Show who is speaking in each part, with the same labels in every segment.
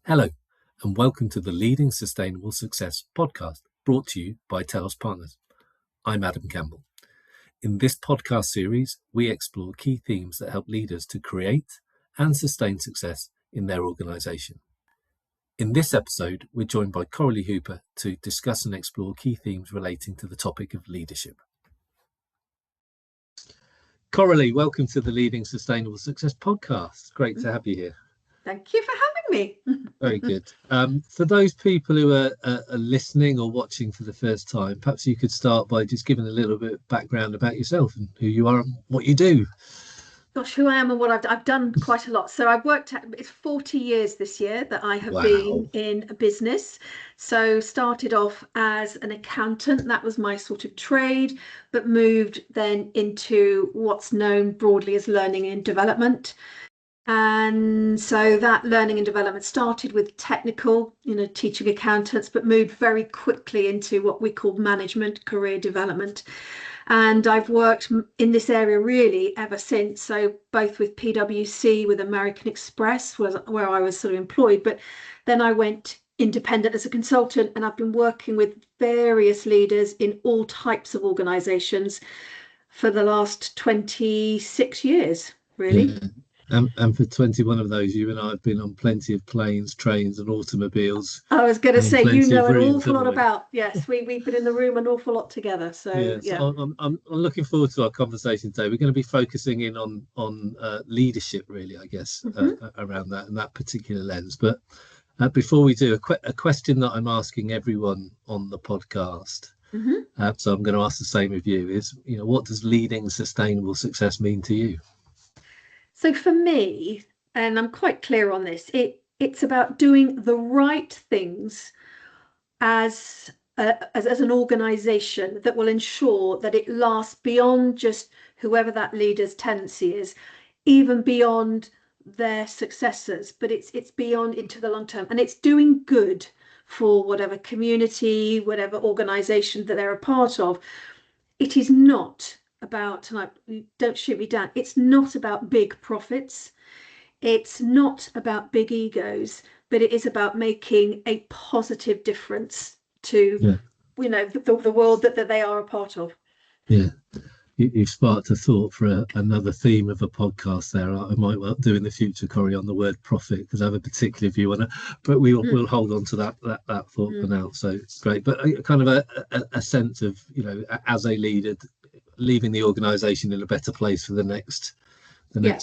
Speaker 1: Hello, and welcome to the Leading Sustainable Success podcast, brought to you by Telos Partners. I'm Adam Campbell. In this podcast series, we explore key themes that help leaders to create and sustain success in their organisation. In this episode, we're joined by Coralie Hooper to discuss and explore key themes relating to the topic of leadership. Coralie, welcome to the Leading Sustainable Success podcast. Great to have you here.
Speaker 2: Thank you for having me.
Speaker 1: Very good. For those people who are listening or watching for the first time, perhaps you could start by just giving a little bit of background about yourself and who you are and what you do.
Speaker 2: Gosh, who I am and what I've done quite a lot. So I've worked at, it's 40 years this year that I have been in a business. So started off as an accountant, that was my sort of trade, but moved then into what's known broadly as learning and development. And so that learning and development started with technical, teaching accountants, but moved very quickly into what we call management, career development. And I've worked in this area really ever since. So both with PwC, with American Express, where I was sort of employed, but then I went independent as a consultant, and I've been working with various leaders in all types of organizations for the last 26 years, really.
Speaker 1: Yeah. And for 21 of those, you and I have been on plenty of planes, trains and automobiles.
Speaker 2: I was going to say, you know an awful lot about, yes, we've been in the room an awful lot together. So,
Speaker 1: yeah. I'm looking forward to our conversation today. We're going to be focusing in on leadership, really, I guess, around that and that particular lens. But before we do, a question that I'm asking everyone on the podcast, so I'm going to ask the same of you, is, what does leading sustainable success mean to you?
Speaker 2: So for me, and I'm quite clear on this, it's about doing the right things as an organisation that will ensure that it lasts beyond just whoever that leader's tendency is, even beyond their successors, but it's beyond into the long term, and it's doing good for whatever community, whatever organisation that they're a part of. It is not about, and don't shoot me down, it's not about big profits, it's not about big egos, but it is about making a positive difference to the world that they are a part of.
Speaker 1: You've sparked a thought for another theme of a podcast there. I might well do in the future, Corey, on the word profit, because I have a particular view on it, but we'll hold on to that thought for now. So it's great, but kind of a sense of, as a leader, leaving the organisation in a better place for the next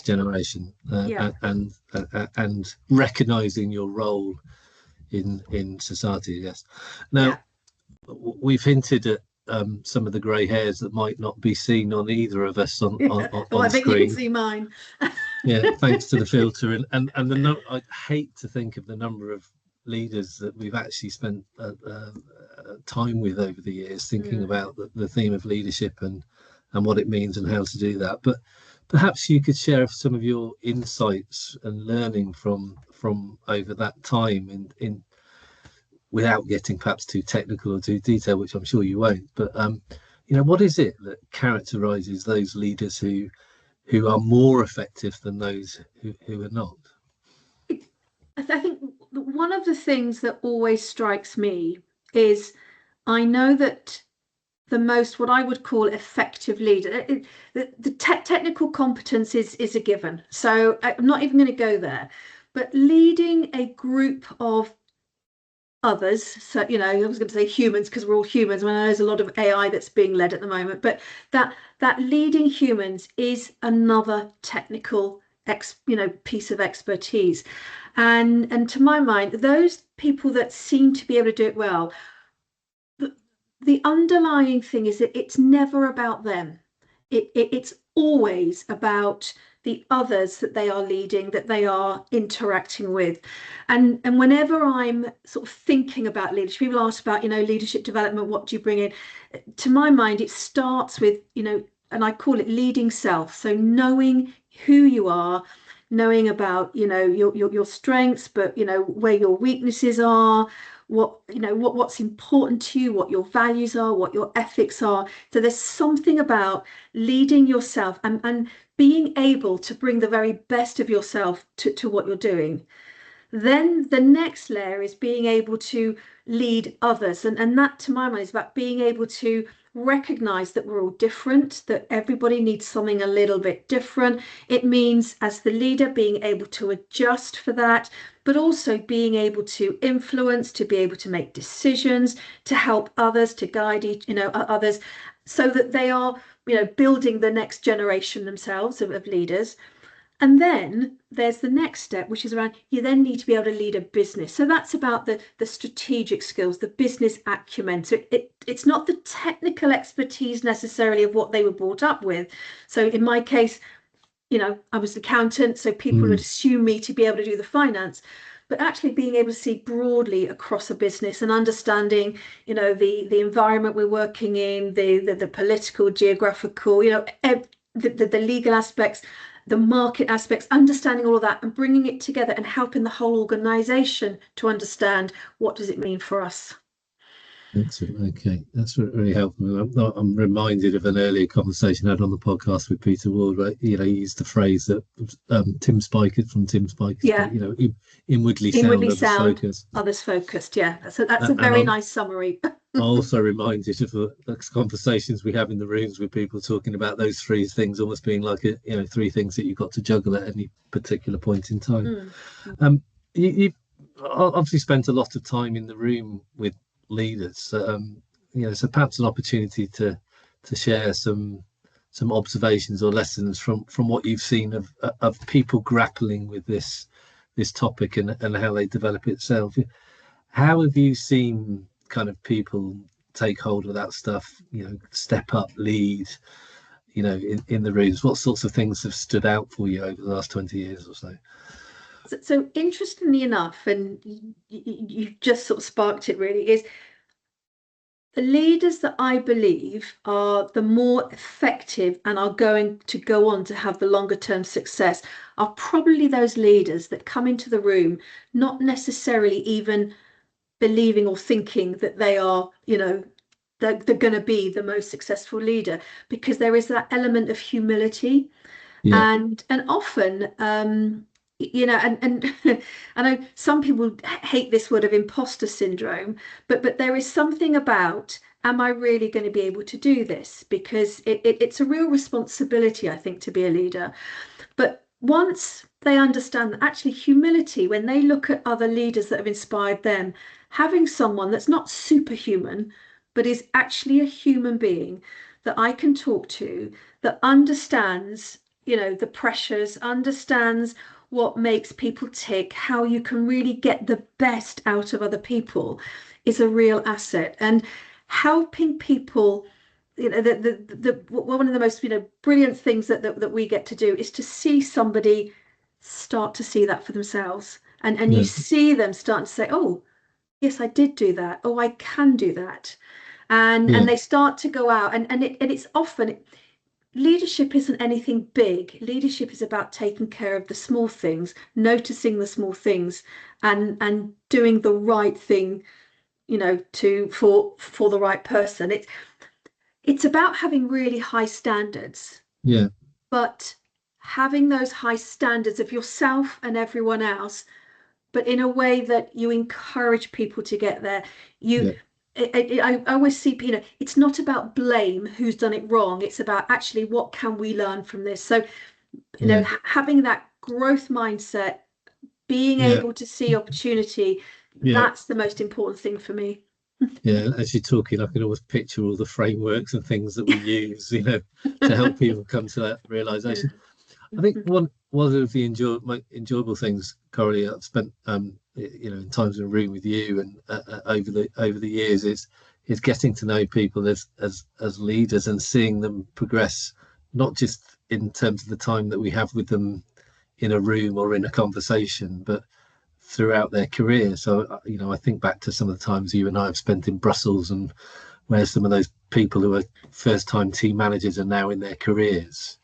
Speaker 1: generation, and recognising your role in society. Yes. Now, we've hinted at some of the grey hairs that might not be seen on either of us on
Speaker 2: I think
Speaker 1: screen.
Speaker 2: You can see mine.
Speaker 1: Thanks to the filter, and I hate to think of the number of leaders that we've actually spent time with over the years, thinking about the theme of leadership and what it means and how to do that. But perhaps you could share some of your insights and learning from over that time in without getting perhaps too technical or too detailed, which I'm sure you won't. But what is it that characterises those leaders who are more effective than those who are not?
Speaker 2: I think one of the things that always strikes me is, I know that the most, what I would call effective leader, the technical competence is a given. So I'm not even going to go there, but leading a group of others, so I was going to say humans, because we're all humans. I mean, there's a lot of AI that's being led at the moment, but that leading humans is another technical piece of expertise, and to my mind, those people that seem to be able to do it well, the underlying thing is that it's never about them. It's always about the others that they are leading, that they are interacting with. And whenever I'm sort of thinking about leadership, people ask about, leadership development, what do you bring in? To my mind, it starts with, and I call it leading self. So knowing who you are, knowing about, your strengths, but, where your weaknesses are, what's important to you, what your values are, what your ethics are. So there's something about leading yourself and being able to bring the very best of yourself to what you're doing. Then the next layer is being able to lead others. And that, to my mind, is about being able to recognize that we're all different, that everybody needs something a little bit different. It means, as the leader, being able to adjust for that, but also being able to influence, to be able to make decisions, to help others, to guide others, so that they are, building the next generation themselves of leaders. And then there's the next step, which is around, you then need to be able to lead a business. So that's about the strategic skills, the business acumen. So it's not the technical expertise necessarily of what they were brought up with. So in my case, I was an accountant, so people would assume me to be able to do the finance, but actually being able to see broadly across a business and understanding, the environment we're working in, the political, geographical, the legal aspects, the market aspects, understanding all of that and bringing it together and helping the whole organization to understand what does it mean for us.
Speaker 1: Excellent. Okay, that's really helpful. I'm reminded of an earlier conversation I had on the podcast with Peter Ward, where he used the phrase that Tim Spiker from Tim Spiker,
Speaker 2: yeah,
Speaker 1: inwardly sound,
Speaker 2: others focused. Yeah, so that's a very nice summary.
Speaker 1: I also reminded of the conversations we have in the rooms with people talking about those three things almost being like three things that you've got to juggle at any particular point in time. You've obviously spent a lot of time in the room with leaders, so perhaps an opportunity to share some observations or lessons from what you've seen of people grappling with this topic and how they develop itself. How have you seen kind of people take hold of that stuff, step up, lead, in the rooms? What sorts of things have stood out for you over the last 20 years or so?
Speaker 2: So interestingly enough, and you just sort of sparked it really, is the leaders that I believe are the more effective and are going to go on to have the longer term success are probably those leaders that come into the room not necessarily even believing or thinking that they are, they're going to be the most successful leader, because there is that element of humility. And often and I know some people hate this word of imposter syndrome, but there is something about, am I really going to be able to do this? Because it's a real responsibility, I think, to be a leader. But once they understand that actually humility, when they look at other leaders that have inspired them, having someone that's not superhuman, but is actually a human being that I can talk to, that understands, the pressures, understands what makes people tick, how you can really get the best out of other people, is a real asset. And helping people, one of the most brilliant things that we get to do is to see somebody start to see that for themselves, and you see them starting to say, oh yes, I did do that, oh I can do that, and they start to go out, and it's often, leadership isn't anything big. Leadership is about taking care of the small things, noticing the small things, and doing the right thing, for the right person. It's about having really high standards. But having those high standards of yourself and everyone else, but in a way that you encourage people to get there. I always see, it's not about blame, who's done it wrong. It's about actually what can we learn from this. So, having that growth mindset, being able to see opportunity, that's the most important thing for me.
Speaker 1: As you're talking, I can always picture all the frameworks and things that we use, to help people come to that realization. I think one of the most enjoyable things, Coralie, I've spent in times in a room with you and over the years is getting to know people as leaders and seeing them progress, not just in terms of the time that we have with them in a room or in a conversation, but throughout their career. So I think back to some of the times you and I have spent in Brussels, and where some of those people who are first time team managers are now in their careers.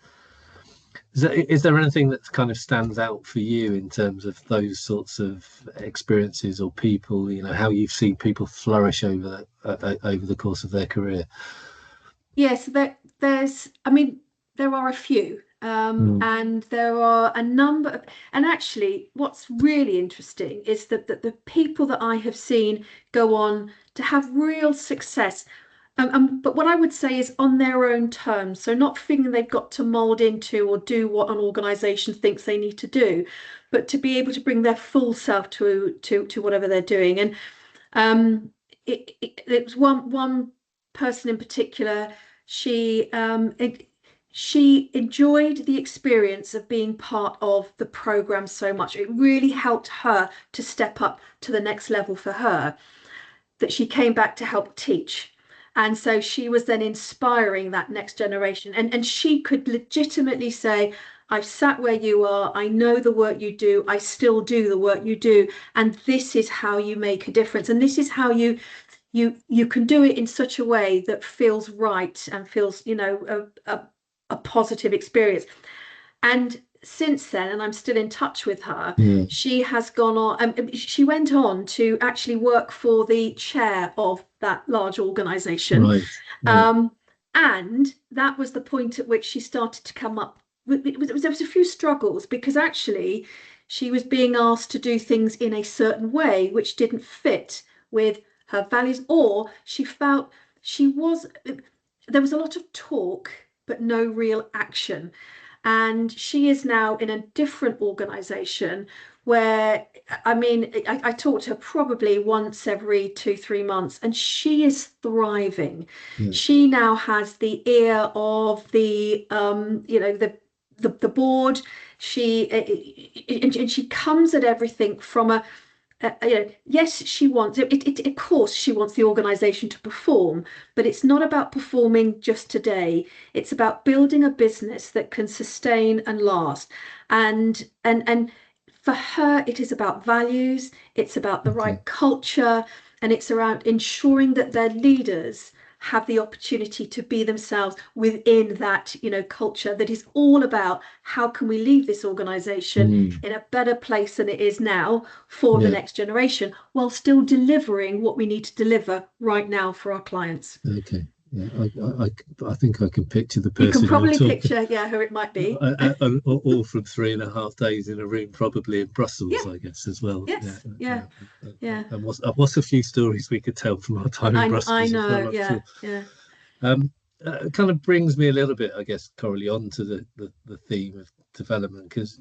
Speaker 1: Is there anything that kind of stands out for you in terms of those sorts of experiences or people, how you've seen people flourish over the course of their career?
Speaker 2: Yes, there are a few. And there are a number of, and actually what's really interesting is that the people that I have seen go on to have real success, but what I would say is on their own terms, so not feeling they've got to mold into or do what an organization thinks they need to do, but to be able to bring their full self to whatever they're doing. And it was one person in particular. She enjoyed the experience of being part of the program so much. It really helped her to step up to the next level for her, that she came back to help teach. And so she was then inspiring that next generation. And she could legitimately say, I've sat where you are, I know the work you do, I still do the work you do, and this is how you make a difference. And this is how you can do it in such a way that feels right and feels, a positive experience. And since then, and I'm still in touch with her, she has gone on, she went on to actually work for the chair of that large organization.
Speaker 1: Right.
Speaker 2: And that was the point at which she started to come up with, there was a few struggles, because actually she was being asked to do things in a certain way which didn't fit with her values, or she felt there was a lot of talk but no real action. And she is now in a different organization where, I mean, I talk to her probably once every 2-3 months, and she is thriving. She now has the ear of the the board. She comes at everything from a yes, she wants it. Of course, she wants the organization to perform, but it's not about performing just today. It's about building a business that can sustain and last. And for her, it is about values. It's about the right culture, and it's around ensuring that their leaders have the opportunity to be themselves within that culture that is all about how can we leave this organization in a better place than it is now for the next generation, while still delivering what we need to deliver right now for our clients.
Speaker 1: Okay. Yeah, I think I can picture the person.
Speaker 2: You can probably picture, who it might be.
Speaker 1: All from 3.5 days in a room, probably in Brussels, I guess, as well.
Speaker 2: Yes. Yeah.
Speaker 1: And what's a few stories we could tell from our time in Brussels?
Speaker 2: I know. Yeah.
Speaker 1: Kind of brings me a little bit, I guess, Coralie, on to the theme of development, because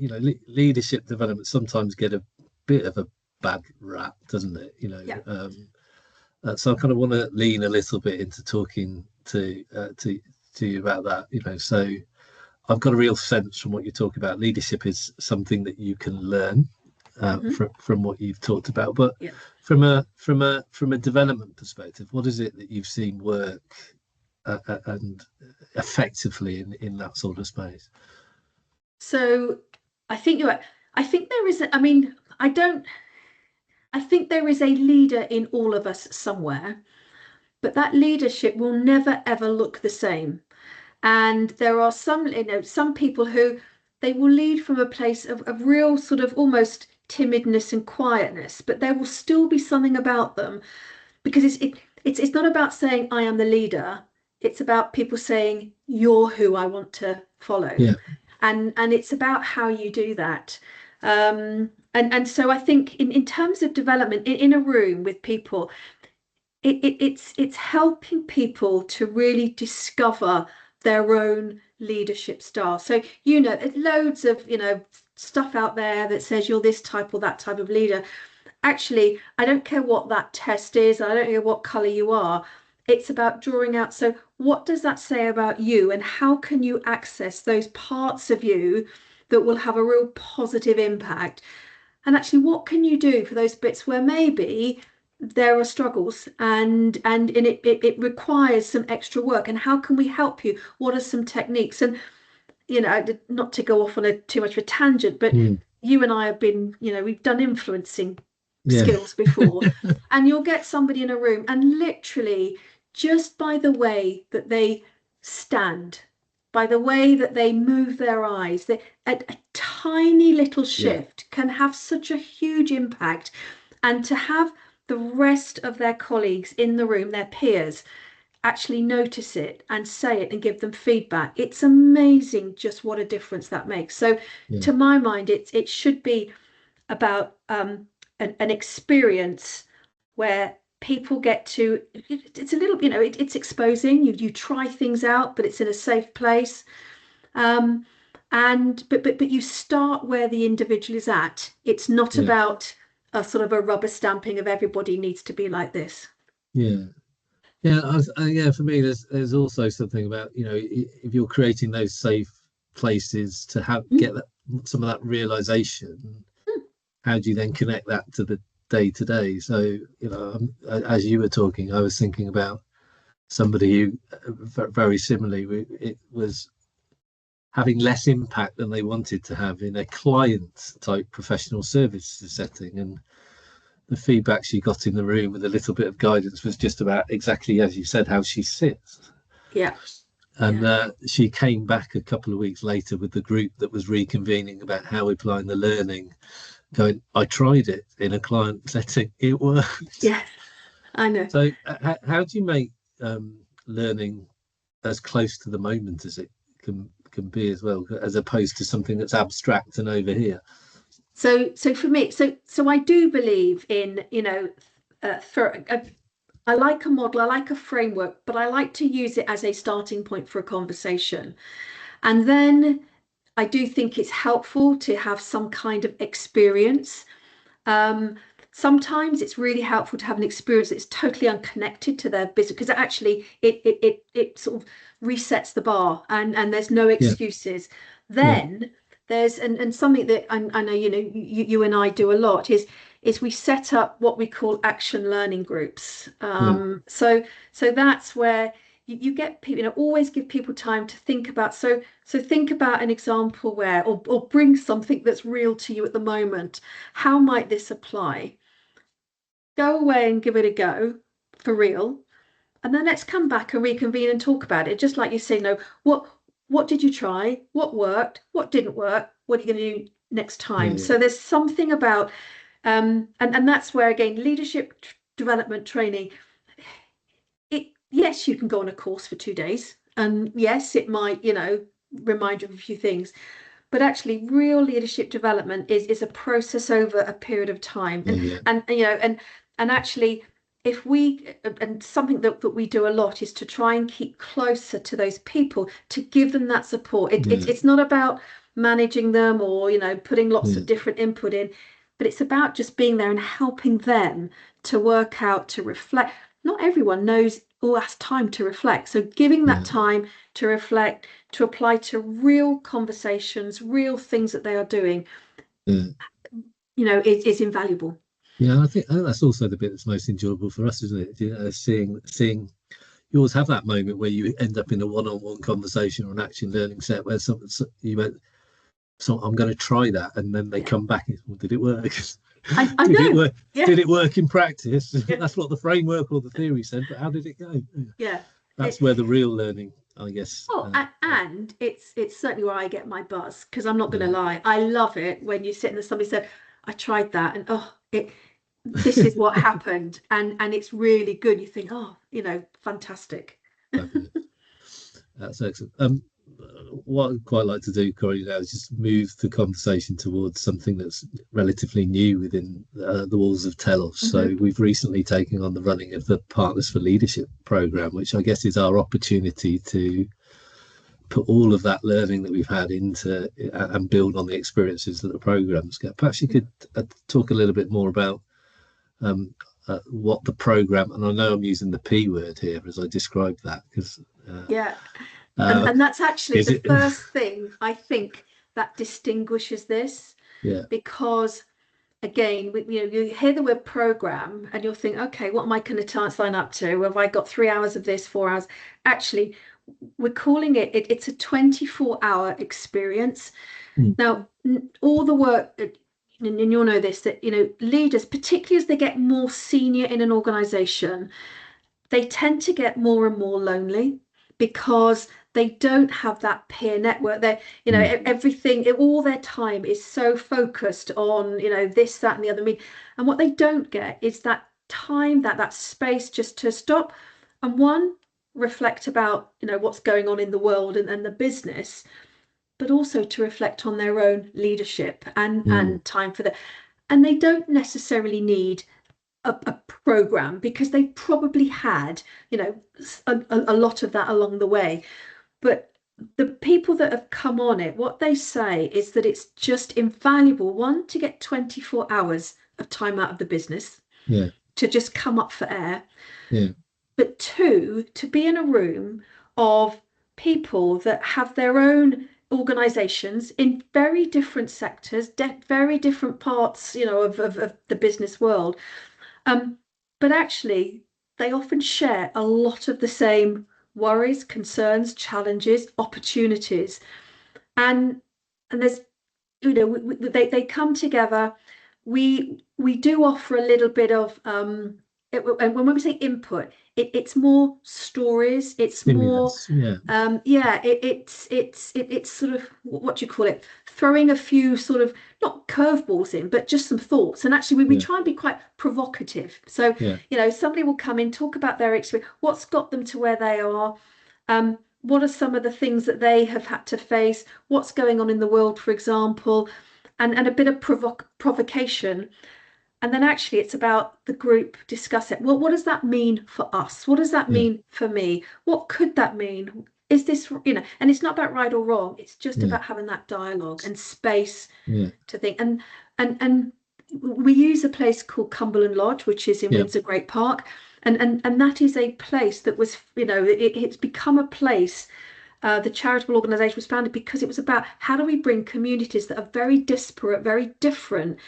Speaker 1: leadership development sometimes get a bit of a bad rap, doesn't it? So I kind of want to lean a little bit into talking to you about that. So I've got a real sense from what you talk about. Leadership is something that you can learn from what you've talked about. But from a development perspective, what is it that you've seen work and effectively in that sort of space?
Speaker 2: So I think you're right. I think there is. I think there is a leader in all of us somewhere, but that leadership will never ever look the same. And there are some people who they will lead from a place of real sort of almost timidness and quietness, but there will still be something about them, because it's not about saying I am the leader. It's about people saying you're who I want to follow. And it's about how you do that. And so I think in terms of development in a room with people, it's helping people to really discover their own leadership style. So there's loads of stuff out there that says you're this type or that type of leader. Actually, I don't care what that test is. I don't care what color you are. It's about drawing out. So what does that say about you, and how can you access those parts of you that will have a real positive impact? And actually, what can you do for those bits where maybe there are struggles and it requires some extra work, and how can we help you? What are some techniques? And not to go off on too much of a tangent, but you and I have been, we've done influencing skills before, and you'll get somebody in a room and literally just by the way that they stand, by the way that they move their eyes, a tiny little shift can have such a huge impact. And to have the rest of their colleagues in the room, their peers, actually notice it and say it and give them feedback, it's amazing just what a difference that makes. So
Speaker 1: Yeah.
Speaker 2: to my mind, it should be about an experience where people get to, it's a little, it's exposing, you try things out, but it's in a safe place. But you start where the individual is at. It's not
Speaker 1: Yeah.
Speaker 2: about a sort of a rubber stamping of everybody needs to be like this.
Speaker 1: Yeah. Yeah, yeah. For me, there's also something about, if you're creating those safe places to have get some of that realization, how do you then connect that to the day to day? So, as you were talking, I was thinking about somebody who very similarly, it was having less impact than they wanted to have in a client type professional services setting, and the feedback she got in the room with a little bit of guidance was just about exactly as you said, how she sits.
Speaker 2: Yeah.
Speaker 1: And she came back a couple of weeks later with the group that was reconvening about how we're applying the learning, going, I tried it in a client setting, it worked.
Speaker 2: Yes, I know.
Speaker 1: So how do you make learning as close to the moment as it can be as well, as opposed to something that's abstract and over here?
Speaker 2: So for me, so I do believe in, I like a model, I like a framework, but I like to use it as a starting point for a conversation. And then I do think it's helpful to have some kind of experience. Sometimes it's really helpful to have an experience that's totally unconnected to their business, because actually it sort of resets the bar, and there's no excuses. Then there's and something that I know you and I do a lot is we set up what we call action learning groups. So that's where you get people, always give people time to think about. So think about an example where, or bring something that's real to you at the moment. How might this apply? Go away and give it a go for real. And then let's come back and reconvene and talk about it. Just like you say, no, what did you try? What worked? What didn't work? What are you going to do next time? So there's something about, and that's where, again, leadership development training, yes, you can go on a course for 2 days, and yes, it might, remind you of a few things, but actually real leadership development is a process over a period of time. And actually, if we, and something that we do a lot is to try and keep closer to those people, to give them that support. It's not about managing them or putting lots of different input in, but it's about just being there and helping them to work out, to reflect. Not everyone knows or has time to reflect, so giving that time to reflect, to apply to real conversations, real things that they are doing, is invaluable.
Speaker 1: I think that's also the bit that's most enjoyable for us, isn't it? Seeing you always have that moment where you end up in a one-on-one conversation or an action learning set where you went, so I'm going to try that, and then they come back and, well, did it work?
Speaker 2: I
Speaker 1: did
Speaker 2: know.
Speaker 1: it work? Did it work in practice? That's what the framework or the theory said, but how did it go? That's where the real learning, I guess.
Speaker 2: And it's certainly where I get my buzz, because I'm not going to lie, I love it when you sit and somebody said, I tried that, and this is what happened, and it's really good. You think, fantastic.
Speaker 1: That's excellent. What I'd quite like to do, Corey, now is just move the conversation towards something that's relatively new within the walls of Telos. So we've recently taken on the running of the Partners for Leadership program, which I guess is our opportunity to put all of that learning that we've had into and build on the experiences that the programs get. Perhaps you could talk a little bit more about what the program, and I know I'm using the P word here as I describe that, because
Speaker 2: and that's actually the first thing I think that distinguishes this, because again, you hear the word program and you'll think, okay, what am I going to sign up to? Have I got 3 hours of this, 4 hours? Actually, we're calling it's a 24-hour experience. Now, all the work, and you'll know this, that leaders, particularly as they get more senior in an organization, they tend to get more and more lonely, because they don't have that peer network. They everything, all their time is so focused on this, that, and the other. And what they don't get is that time, that space just to stop and reflect about, what's going on in the world and the business, but also to reflect on their own leadership and time for that. And they don't necessarily need a program, because they probably had, a lot of that along the way. But the people that have come on it, what they say is that it's just invaluable, one, to get 24 hours of time out of the business, to just come up for air. But two, to be in a room of people that have their own organizations in very different sectors, very different parts, of the business world. But actually, they often share a lot of the same worries, concerns, challenges, opportunities. And there's, they come together. We do offer a little bit of and when we say input, it's more stories, it's more it's sort of, what do you call it, throwing a few sort of, not curveballs in, but just some thoughts. And actually we try and be quite provocative. So somebody will come in, talk about their experience, what's got them to where they are, what are some of the things that they have had to face, what's going on in the world, for example, and a bit of provocation. And then actually it's about the group discuss it. Well, what does that mean for us? What does that mean for me? What could that mean? Is this, and it's not about right or wrong. It's just about having that dialogue and space to think. And we use a place called Cumberland Lodge, which is in Windsor Great Park. And that is a place that was, it's become a place. The charitable organisation was founded because it was about, how do we bring communities that are very disparate, very different.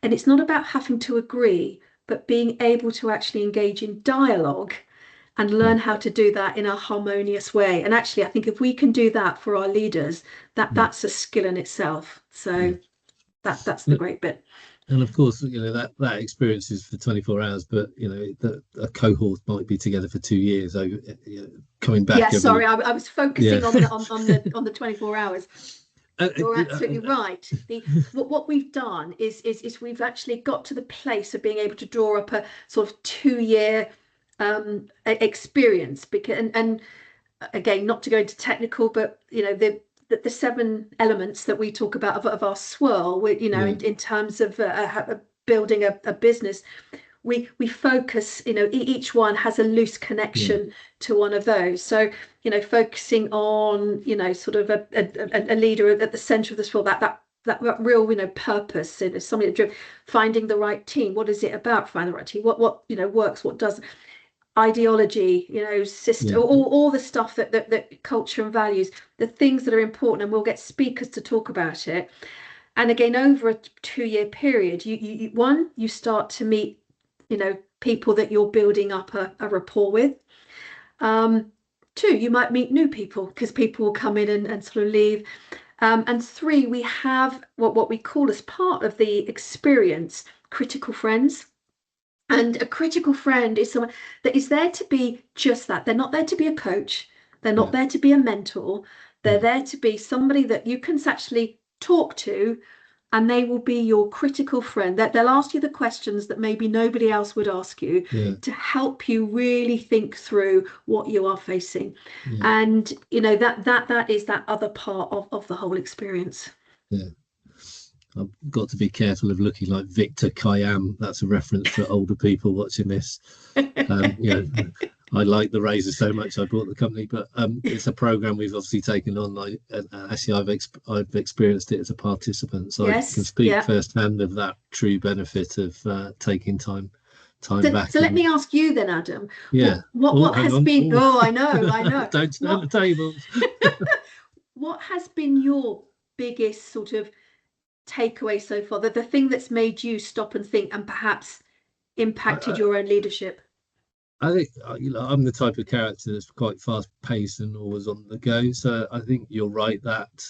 Speaker 2: And it's not about having to agree, but being able to actually engage in dialogue and learn how to do that in a harmonious way. And actually, I think if we can do that for our leaders, that's a skill in itself. So that's the great bit.
Speaker 1: And of course, that experience is for 24 hours, but a cohort might be together for 2 years. So coming back.
Speaker 2: Yeah, sorry, I was focusing on the 24 hours. You're absolutely right. What we've done is we've actually got to the place of being able to draw up a sort of 2-year experience, because and again, not to go into technical, but the 7 elements that we talk about of our swirl, in terms of building a business, we focus, each one has a loose connection to one of those. So focusing on sort of a leader at the center of this world, that real purpose, somebody that driven, finding the right team. What is it about? Find the right team. What works, what doesn't. Ideology, system, all the stuff that culture and values, the things that are important, and we'll get speakers to talk about it. And again, over a 2-year period, you start to meet people that you're building up a rapport with. 2, you might meet new people, because people will come in and sort of leave. And 3, we have what we call, as part of the experience, critical friends. And a critical friend is someone that is there to be just that. They're not there to be a coach. They're not there to be a mentor. They're there to be somebody that you can actually talk to, and they will be your critical friend. That they'll ask you the questions that maybe nobody else would ask you, to help you really think through what you are facing. And that is that other part of the whole experience.
Speaker 1: I've got to be careful of looking like Victor Khayyam. That's a reference for older people watching this. I like the razor so much I bought the company, but it's a program we've obviously taken on. Actually, I've experienced it as a participant, so I can speak firsthand of that true benefit of taking time back.
Speaker 2: So let me ask you then, Adam.
Speaker 1: Yeah.
Speaker 2: What has been? Oh, I know.
Speaker 1: Don't turn the tables.
Speaker 2: What has been your biggest sort of takeaway so far? The thing that's made you stop and think, and perhaps impacted your own leadership?
Speaker 1: I think I'm the type of character that's quite fast paced and always on the go. So I think you're right, that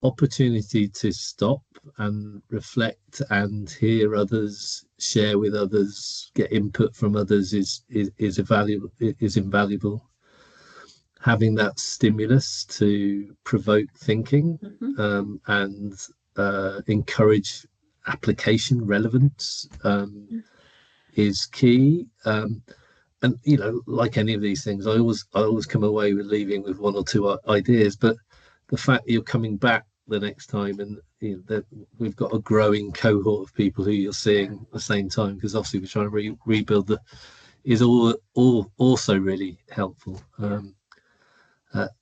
Speaker 1: opportunity to stop and reflect and hear others, share with others, get input from others is invaluable. Having that stimulus to provoke thinking and encourage application relevance is key. and like any of these things, I always come away with leaving with one or two ideas, but the fact that you're coming back the next time, and that we've got a growing cohort of people who you're seeing at the same time, because obviously we're trying to rebuild is all also really helpful.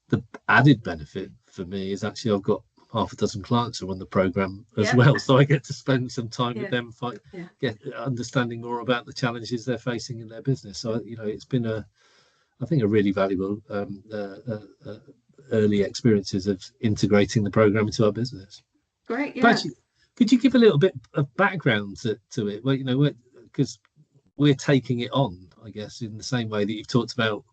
Speaker 1: The added benefit for me is actually I've got half a dozen clients who run the program as well, so I get to spend some time with them, get understanding more about the challenges they're facing in their business. So it's been I think a really valuable early experiences of integrating the program into our business.
Speaker 2: Great, yeah.
Speaker 1: But actually, could you give a little bit of background to it? Well, because we're taking it on, I guess, in the same way that you've talked about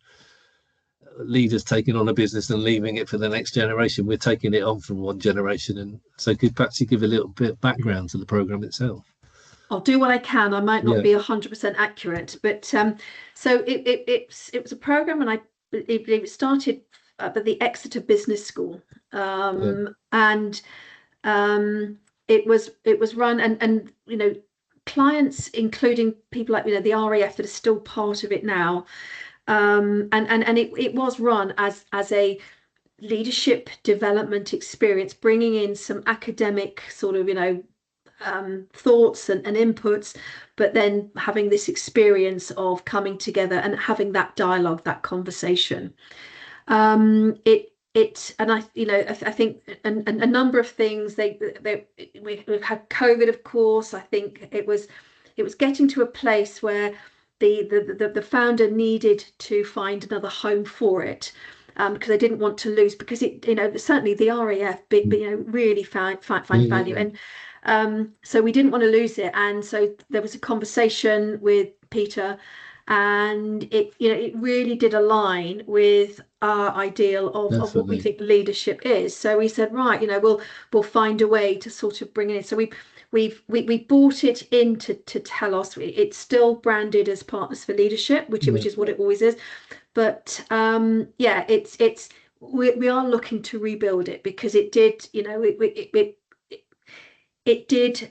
Speaker 1: leaders taking on a business and leaving it for the next generation. We're taking it on from one generation, and so could perhaps you give a little bit of background to the program itself?
Speaker 2: I'll do what I can. I might not be 100% accurate, but so it was a program, and it started at the Exeter Business School, and it was run, and clients, including people like the RAF that are still part of it now, and it was run as a leadership development experience, bringing in some academic sort of thoughts and inputs, but then having this experience of coming together and having that dialogue, that conversation. And I think a number of things, we've had COVID, of course. I think it was getting to a place where the founder needed to find another home for it, because they didn't want to lose, because it certainly the RAF really find value, and so we didn't want to lose it. And so there was a conversation with Peter, and it really did align with our ideal of what we think leadership is. So we said, right, we'll find a way to sort of bring it in. So we brought it in to Telos. It's still branded as Partners for Leadership, which is what it always is. But we are looking to rebuild it, because it did, it did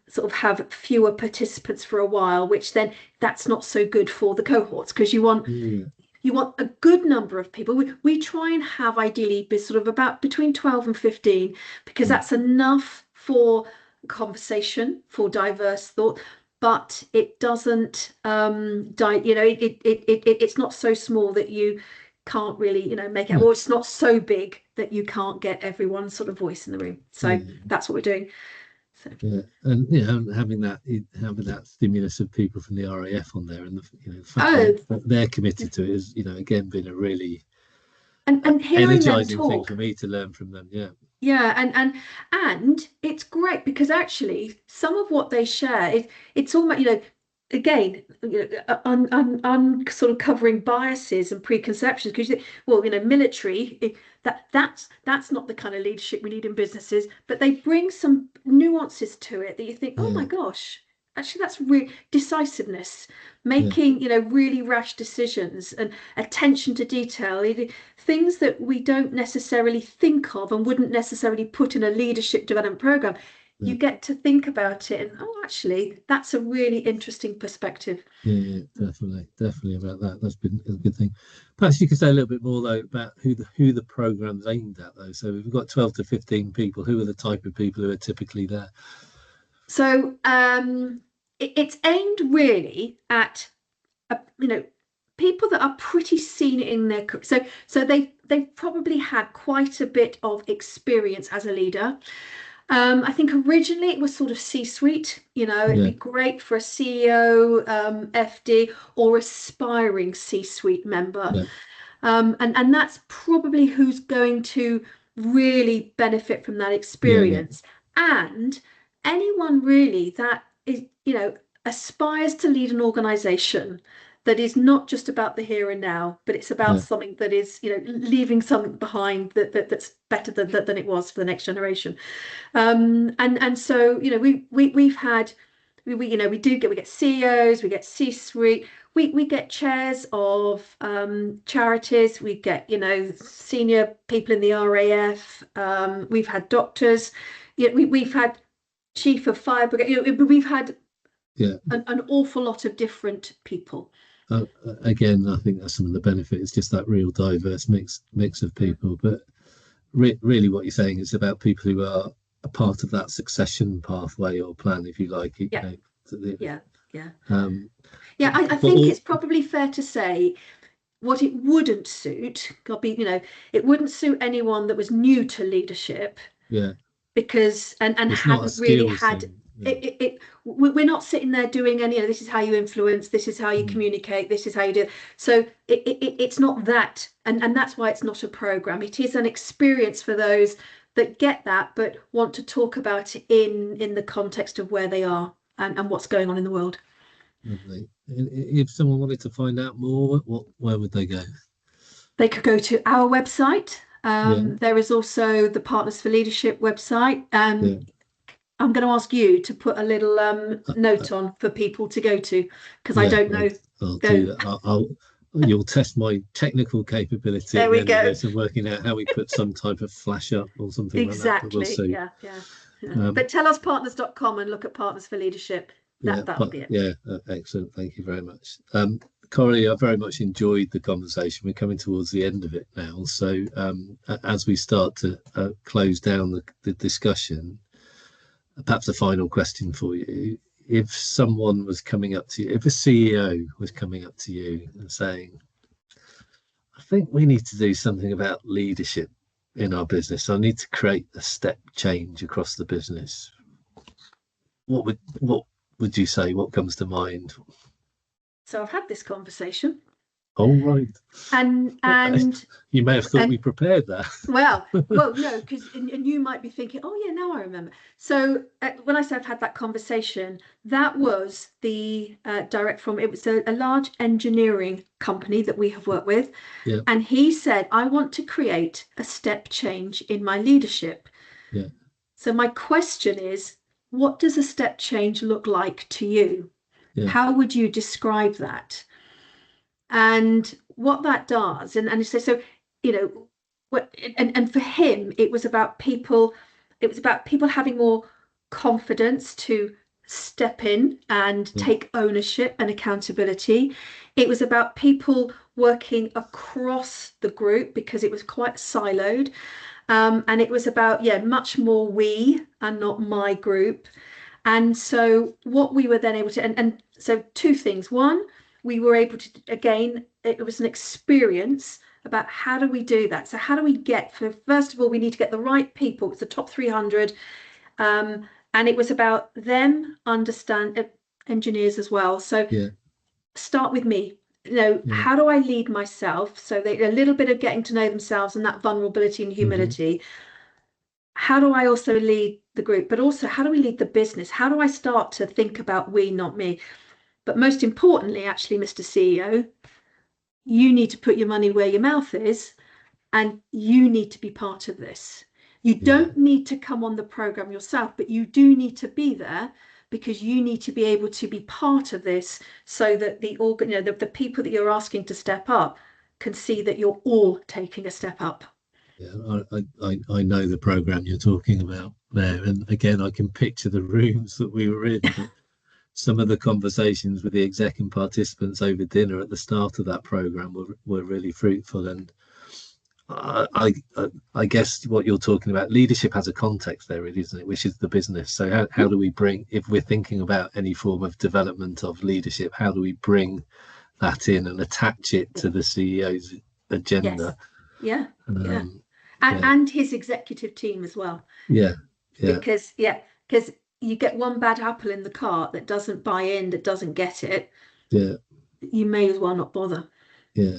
Speaker 2: sort of have fewer participants for a while, which then that's not so good for the cohorts, because you want a good number of people. We try and have ideally sort of about between 12 and 15, because that's enough for conversation, for diverse thought, but it doesn't it's not so small that you can't really make it, or it's not so big that you can't get everyone's sort of voice in the room. So that's what we're doing. So.
Speaker 1: And having that stimulus of people from the RAF on there, and the fact that they're committed to it is again been a really
Speaker 2: and
Speaker 1: energizing thing for me to learn from them.
Speaker 2: And it's great, because actually some of what they share it's almost again sort of covering biases and preconceptions, because military, that's not the kind of leadership we need in businesses, but they bring some nuances to it that you think, oh my gosh, actually that's real decisiveness, making really rash decisions, and attention to detail, things that we don't necessarily think of and wouldn't necessarily put in a leadership development program. You get to think about it, and actually that's a really interesting perspective.
Speaker 1: Definitely about that. That's been a good thing. Perhaps you could say a little bit more though about who the program's aimed at though. So we've got 12 to 15 people. Who are the type of people who are typically there?
Speaker 2: So it's aimed really at people that are pretty senior in their career. So they've probably had quite a bit of experience as a leader. I think originally it was sort of C-suite, it'd be great for a CEO, FD, or aspiring C-suite member. And that's probably who's going to really benefit from that experience. And anyone really that is, aspires to lead an organization that is not just about the here and now, but it's about something that is, leaving something behind that's better than it was for the next generation. And so, we've had, we get CEOs, we get C-suite, we get chairs of charities, we get, senior people in the RAF, we've had doctors, we've had chief of fire brigade, we've had an awful lot of different people.
Speaker 1: Again, I think that's some of the benefits, just that real diverse mix of
Speaker 2: Mm.
Speaker 1: people. But really, what you're saying is about people who are a part of that succession pathway or plan, if you like. You
Speaker 2: Yeah,
Speaker 1: know,
Speaker 2: yeah, yeah.
Speaker 1: um,
Speaker 2: Yeah, I
Speaker 1: but
Speaker 2: think
Speaker 1: all,
Speaker 2: it's probably fair to say what it wouldn't suit, God be, it wouldn't suit anyone that was new to leadership
Speaker 1: yeah,
Speaker 2: because and
Speaker 1: it's not a
Speaker 2: hadn't really
Speaker 1: skills
Speaker 2: had
Speaker 1: thing. Yeah,
Speaker 2: we're not sitting there doing any, this is how you influence, this is how you
Speaker 1: mm,
Speaker 2: communicate, this is how you do it. So it's not that, and that's why it's not a program. It is an experience for those that get that but want to talk about it in the context of where they are and what's going on in the world.
Speaker 1: lovely. If someone wanted to find out more, where would they go?
Speaker 2: They could go to our website.
Speaker 1: Yeah,
Speaker 2: There is also the Partners for Leadership website.
Speaker 1: yeah.
Speaker 2: I'm going to ask you to put a little
Speaker 1: Uh,
Speaker 2: note on for people to go to because I
Speaker 1: yeah,
Speaker 2: don't know.
Speaker 1: I'll do
Speaker 2: Go.
Speaker 1: that. You'll test my technical capability at
Speaker 2: There
Speaker 1: the
Speaker 2: we
Speaker 1: end of
Speaker 2: go.
Speaker 1: this and working out how we put some type of flash up or something like that. But we'll
Speaker 2: Exactly.
Speaker 1: see.
Speaker 2: Yeah, yeah, yeah.
Speaker 1: Um,
Speaker 2: But telluspartners.com and look at Partners for Leadership.
Speaker 1: yeah,
Speaker 2: That'll
Speaker 1: but
Speaker 2: be it.
Speaker 1: yeah, excellent. Thank you very much. Corey, I very much enjoyed the conversation. We're coming towards the end of it now. So as we start to close down the discussion, perhaps a final question for you. If someone was coming up to you, if a CEO was coming up to you and saying, I think we need to do something about leadership in our business. I need to create a step change across the business. What would you say? What comes to mind?
Speaker 2: So I've had this conversation
Speaker 1: Oh, right.
Speaker 2: and and
Speaker 1: You may have thought we
Speaker 2: and
Speaker 1: prepared that.
Speaker 2: well, no, because and you might be thinking, oh yeah, now I remember. So when I said I've had that conversation, that was the direct from. It was a large engineering company that we have worked with,
Speaker 1: Yeah,
Speaker 2: and he said, I want to create a step change in my leadership.
Speaker 1: yeah,
Speaker 2: So my question is, what does a step change look like to you?
Speaker 1: yeah,
Speaker 2: How would you describe that? And what that does, and so you know, and for him, it was about people having more confidence to step in and
Speaker 1: yeah,
Speaker 2: take ownership and accountability. It was about people working across the group because it was quite siloed. And it was about, yeah, much more we and not my group. And so what we were then able to, and so two things. One, we were able to, again, it was an experience about how do we do that? So how do we get, first of all, we need to get the right people. It's the top 300. And it was about them understand engineers as well. So
Speaker 1: yeah,
Speaker 2: start with me.
Speaker 1: yeah.
Speaker 2: How do I lead myself? So they, a little bit of getting to know themselves and that vulnerability and
Speaker 1: Hmm.
Speaker 2: humility. How do I also lead the group, but also how do we lead the business? How do I start to think about we, not me? But most importantly, actually, Mr. CEO, you need to put your money where your mouth is and you need to be part of this. You
Speaker 1: Yeah,
Speaker 2: don't need to come on the program yourself, but you do need to be there because you need to be able to be part of this so that the people that you're asking to step up can see that you're all taking a step up.
Speaker 1: yeah. I know the program you're talking about there, and again, I can picture the rooms that we were in. But some of the conversations with the exec and participants over dinner at the start of that program were really fruitful. And I guess what you're talking about, leadership has a context there, really, isn't it? Which is the business. So how do we bring, if we're thinking about any form of development of leadership, how do we bring that in and attach it to the CEO's
Speaker 2: Yes.
Speaker 1: agenda?
Speaker 2: Yeah. Yeah.
Speaker 1: Um,
Speaker 2: And,
Speaker 1: yeah,
Speaker 2: and his executive team as well.
Speaker 1: yeah, yeah,
Speaker 2: Because you get one bad apple in the cart that doesn't buy in, that doesn't get it,
Speaker 1: yeah,
Speaker 2: you may as well not bother.
Speaker 1: yeah.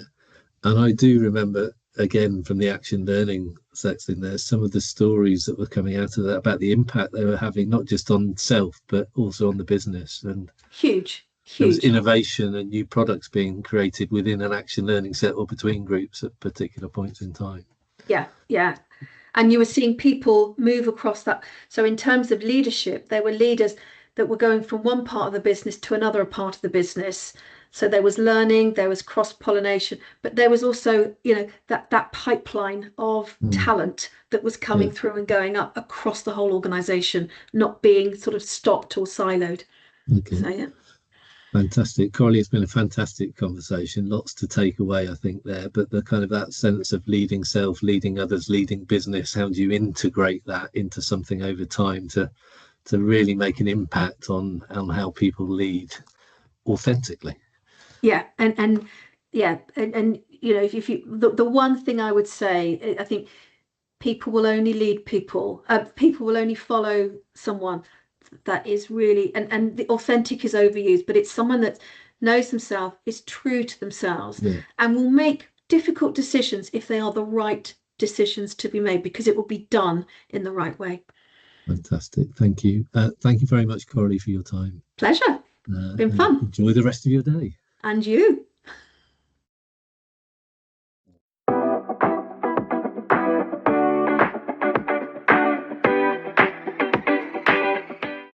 Speaker 1: And I do remember again from the action learning section there some of the stories that were coming out of that about the impact they were having, not just on self but also on the business. And
Speaker 2: Huge,
Speaker 1: there was
Speaker 2: huge.
Speaker 1: innovation and new products being created within an action learning set or between groups at particular points in time.
Speaker 2: Yeah, yeah. And you were seeing people move across that. So in terms of leadership, there were leaders that were going from one part of the business to another part of the business. So there was learning, there was cross-pollination, but there was also, that pipeline of
Speaker 1: Mm,
Speaker 2: talent that was
Speaker 1: yeah,
Speaker 2: coming through and going up across the whole organization, not being sort of stopped or siloed.
Speaker 1: okay.
Speaker 2: So yeah.
Speaker 1: Fantastic. Coralie, it's been a fantastic conversation. Lots to take away, I think, there. But the kind of that sense of leading self, leading others, leading business, how do you integrate that into something over time to really make an impact on how people lead authentically?
Speaker 2: Yeah, and yeah, and you know, if you the one thing I would say, I think people will only lead people, people will only follow someone that is really, and the authentic is overused, but it's someone that knows themselves, is true to themselves,
Speaker 1: Yeah.
Speaker 2: and will make difficult decisions if they are the right decisions to be made, because it will be done in the right way.
Speaker 1: Fantastic. Thank you. Thank you very much, Coralie, for your time.
Speaker 2: Pleasure. Been
Speaker 1: And
Speaker 2: fun.
Speaker 1: enjoy the rest of your day.
Speaker 2: And you.